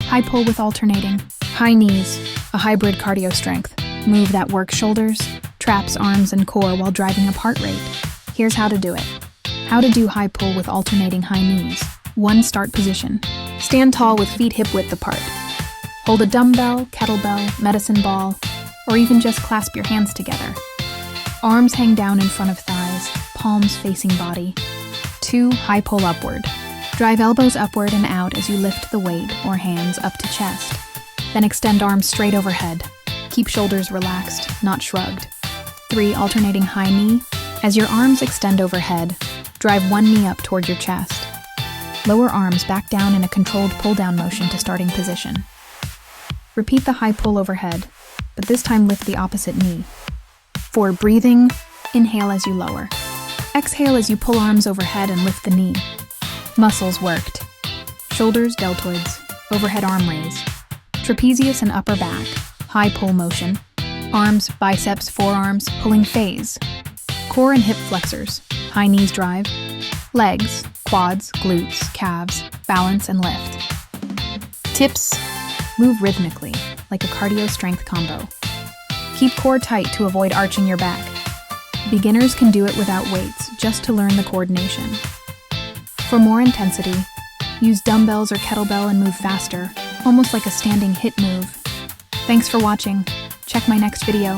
High pull with alternating. High knees, a hybrid cardio strength. Move that works shoulders, traps arms and core while driving up heart rate. Here's how to do it. How to do high pull with alternating high knees. 1. Start position. Stand tall with feet hip width apart. Hold a dumbbell, kettlebell, medicine ball, or even just clasp your hands together. Arms hang down in front of thighs, palms facing body. 2. High pull upward. Drive elbows upward and out as you lift the weight or hands up to chest. Then extend arms straight overhead. Keep shoulders relaxed, not shrugged. 3. Alternating high knee. As your arms extend overhead, drive one knee up toward your chest. Lower arms back down in a controlled pull-down motion to starting position. Repeat the high pull overhead, but this time lift the opposite knee. 4. Breathing. Inhale as you lower. Exhale as you pull arms overhead and lift the knee. Muscles worked. Shoulders, deltoids, overhead arm raise. Trapezius and upper back, high pull motion. Arms, biceps, forearms, pulling phase. Core and hip flexors, high knees drive. Legs, quads, glutes, calves, balance and lift. Tips: move rhythmically, like a cardio strength combo. Keep core tight to avoid arching your back. Beginners can do it without weights, just to learn the coordination. For more intensity, use dumbbells or kettlebell and move faster, almost like a standing hit move. Thanks for watching. Check my next video.